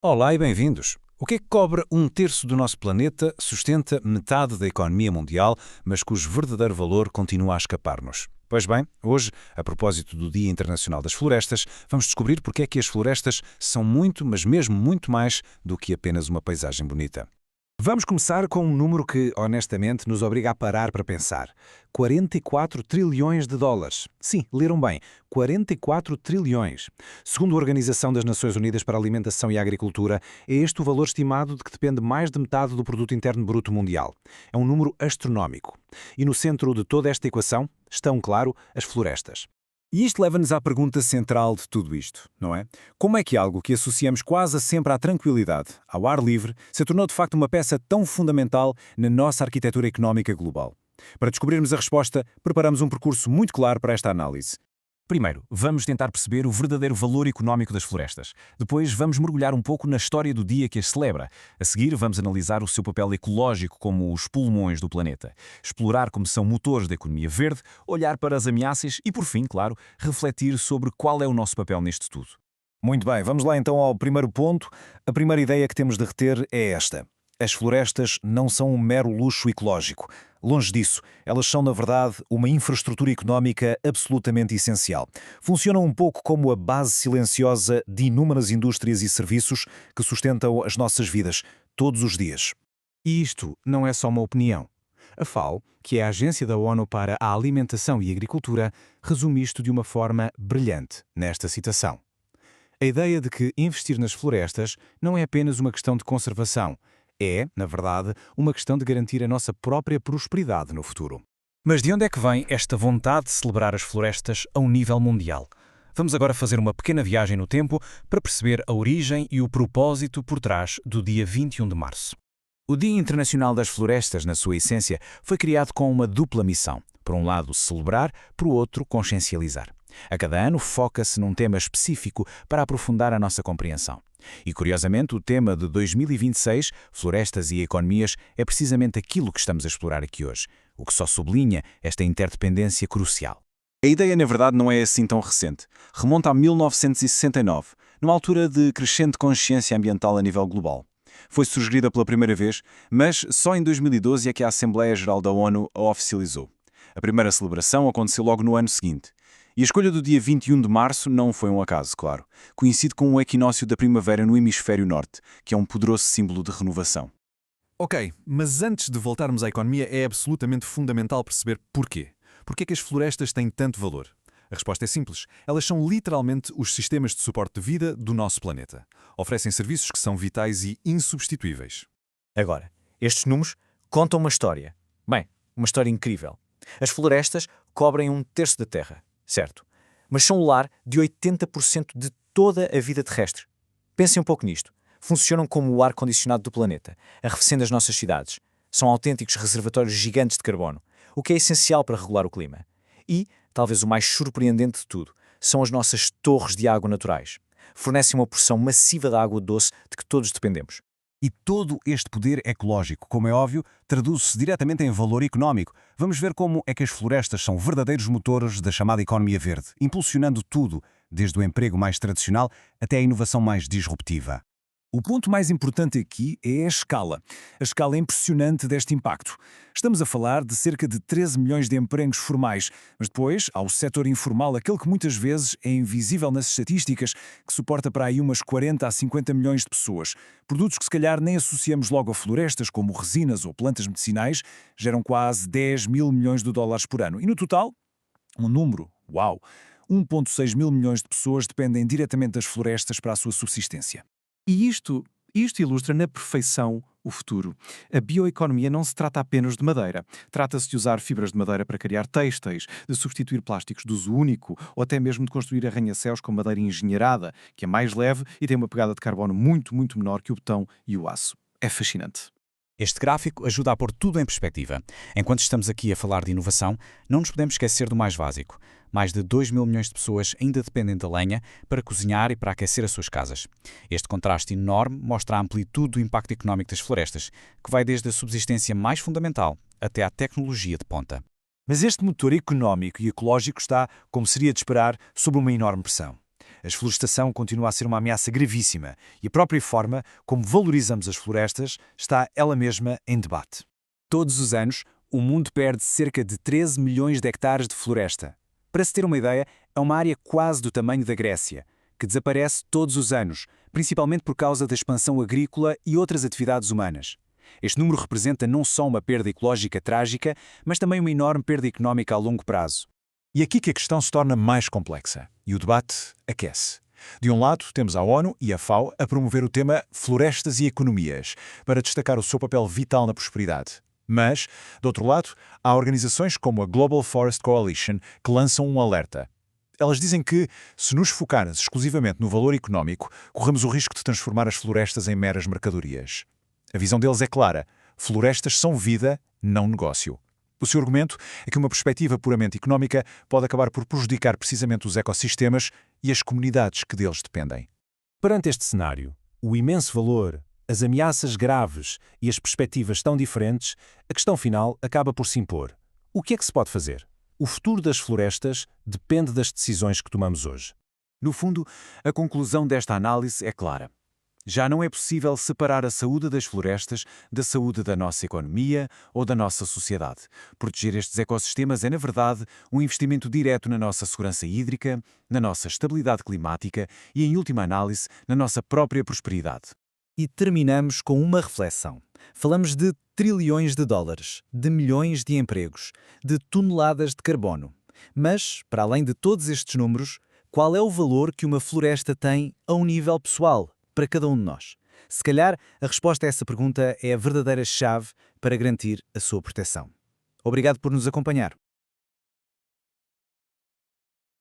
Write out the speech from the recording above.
Olá e bem-vindos. O que é que cobre um terço do nosso planeta, sustenta metade da economia mundial, mas cujo verdadeiro valor continua a escapar-nos? Pois bem, hoje, a propósito do Dia Internacional das Florestas, vamos descobrir porque é que as florestas são muito, mas mesmo muito mais do que apenas uma paisagem bonita. Vamos começar com um número que, honestamente, nos obriga a parar para pensar. 44 trilhões de dólares. Sim, leram bem, 44 trilhões. Segundo a Organização das Nações Unidas para a Alimentação e a Agricultura, é este o valor estimado de que depende mais de metade do produto interno bruto mundial. É um número astronómico. E no centro de toda esta equação estão, claro, as florestas. E isto leva-nos à pergunta central de tudo isto, não é? Como é que algo que associamos quase sempre à tranquilidade, ao ar livre, se tornou de facto uma peça tão fundamental na nossa arquitetura económica global? Para descobrirmos a resposta, preparamos um percurso muito claro para esta análise. Primeiro, vamos tentar perceber o verdadeiro valor económico das florestas. Depois, vamos mergulhar um pouco na história do dia que as celebra. A seguir, vamos analisar o seu papel ecológico como os pulmões do planeta. Explorar como são motores da economia verde, olhar para as ameaças e, por fim, claro, refletir sobre qual é o nosso papel neste tudo. Muito bem, vamos lá então ao primeiro ponto. A primeira ideia que temos de reter é esta. As florestas não são um mero luxo ecológico. Longe disso, elas são, na verdade, uma infraestrutura económica absolutamente essencial. Funcionam um pouco como a base silenciosa de inúmeras indústrias e serviços que sustentam as nossas vidas, todos os dias. E isto não é só uma opinião. A FAO, que é a Agência da ONU para a Alimentação e Agricultura, resume isto de uma forma brilhante nesta citação. A ideia de que investir nas florestas não é apenas uma questão de conservação, é, na verdade, uma questão de garantir a nossa própria prosperidade no futuro. Mas de onde é que vem esta vontade de celebrar as florestas a um nível mundial? Vamos agora fazer uma pequena viagem no tempo para perceber a origem e o propósito por trás do dia 21 de março. O Dia Internacional das Florestas, na sua essência, foi criado com uma dupla missão. Por um lado, celebrar, por outro, consciencializar. A cada ano foca-se num tema específico para aprofundar a nossa compreensão. E, curiosamente, o tema de 2026, Florestas e Economias, é precisamente aquilo que estamos a explorar aqui hoje, o que só sublinha esta interdependência crucial. A ideia, na verdade, não é assim tão recente. Remonta a 1969, numa altura de crescente consciência ambiental a nível global. Foi sugerida pela primeira vez, mas só em 2012 é que a Assembleia Geral da ONU a oficializou. A primeira celebração aconteceu logo no ano seguinte. E a escolha do dia 21 de março não foi um acaso, claro. Coincide com o equinócio da primavera no hemisfério norte, que é um poderoso símbolo de renovação. Ok, mas antes de voltarmos à economia é absolutamente fundamental perceber porquê. Porquê é que as florestas têm tanto valor? A resposta é simples. Elas são literalmente os sistemas de suporte de vida do nosso planeta. Oferecem serviços que são vitais e insubstituíveis. Agora, estes números contam uma história. Bem, uma história incrível. As florestas cobrem um terço da Terra, certo? Mas são o lar de 80% de toda a vida terrestre. Pensem um pouco nisto. Funcionam como o ar-condicionado do planeta, arrefecendo as nossas cidades. São autênticos reservatórios gigantes de carbono, o que é essencial para regular o clima. E, talvez o mais surpreendente de tudo, são as nossas torres de água naturais. Fornecem uma porção massiva de água doce de que todos dependemos. E todo este poder ecológico, como é óbvio, traduz-se diretamente em valor económico. Vamos ver como é que as florestas são verdadeiros motores da chamada economia verde, impulsionando tudo, desde o emprego mais tradicional até a inovação mais disruptiva. O ponto mais importante aqui é a escala. A escala impressionante deste impacto. Estamos a falar de cerca de 13 milhões de empregos formais, mas depois há o setor informal, aquele que muitas vezes é invisível nas estatísticas, que suporta para aí umas 40 a 50 milhões de pessoas. Produtos que se calhar nem associamos logo a florestas, como resinas ou plantas medicinais, geram quase 10 mil milhões de dólares por ano. E no total, um número, uau, 1,6 mil milhões de pessoas dependem diretamente das florestas para a sua subsistência. E isto ilustra na perfeição o futuro. A bioeconomia não se trata apenas de madeira. Trata-se de usar fibras de madeira para criar têxteis, de substituir plásticos de uso único ou até mesmo de construir arranha-céus com madeira engenheirada, que é mais leve e tem uma pegada de carbono muito, muito menor que o betão e o aço. É fascinante. Este gráfico ajuda a pôr tudo em perspectiva. Enquanto estamos aqui a falar de inovação, não nos podemos esquecer do mais básico. Mais de 2 mil milhões de pessoas ainda dependem da lenha para cozinhar e para aquecer as suas casas. Este contraste enorme mostra a amplitude do impacto económico das florestas, que vai desde a subsistência mais fundamental até à tecnologia de ponta. Mas este motor económico e ecológico está, como seria de esperar, sob uma enorme pressão. a desflorestação continua a ser uma ameaça gravíssima e a própria forma como valorizamos as florestas está ela mesma em debate. Todos os anos, o mundo perde cerca de 13 milhões de hectares de floresta. Para se ter uma ideia, é uma área quase do tamanho da Grécia, que desaparece todos os anos, principalmente por causa da expansão agrícola e outras atividades humanas. Este número representa não só uma perda ecológica trágica, mas também uma enorme perda económica a longo prazo. E aqui que a questão se torna mais complexa, e o debate aquece. De um lado, temos a ONU e a FAO a promover o tema Florestas e Economias, para destacar o seu papel vital na prosperidade. Mas, do outro lado, há organizações como a Global Forest Coalition que lançam um alerta. Elas dizem que, se nos focarmos exclusivamente no valor económico, corremos o risco de transformar as florestas em meras mercadorias. A visão deles é clara: florestas são vida, não negócio. O seu argumento é que uma perspectiva puramente económica pode acabar por prejudicar precisamente os ecossistemas e as comunidades que deles dependem. Perante este cenário, o imenso valor, as ameaças graves e as perspectivas tão diferentes, a questão final acaba por se impor. O que é que se pode fazer? O futuro das florestas depende das decisões que tomamos hoje. No fundo, a conclusão desta análise é clara. Já não é possível separar a saúde das florestas da saúde da nossa economia ou da nossa sociedade. Proteger estes ecossistemas é, na verdade, um investimento direto na nossa segurança hídrica, na nossa estabilidade climática e, em última análise, na nossa própria prosperidade. E terminamos com uma reflexão. Falamos de trilhões de dólares, de milhões de empregos, de toneladas de carbono. Mas, para além de todos estes números, qual é o valor que uma floresta tem a um nível pessoal, para cada um de nós? Se calhar, a resposta a essa pergunta é a verdadeira chave para garantir a sua proteção. Obrigado por nos acompanhar.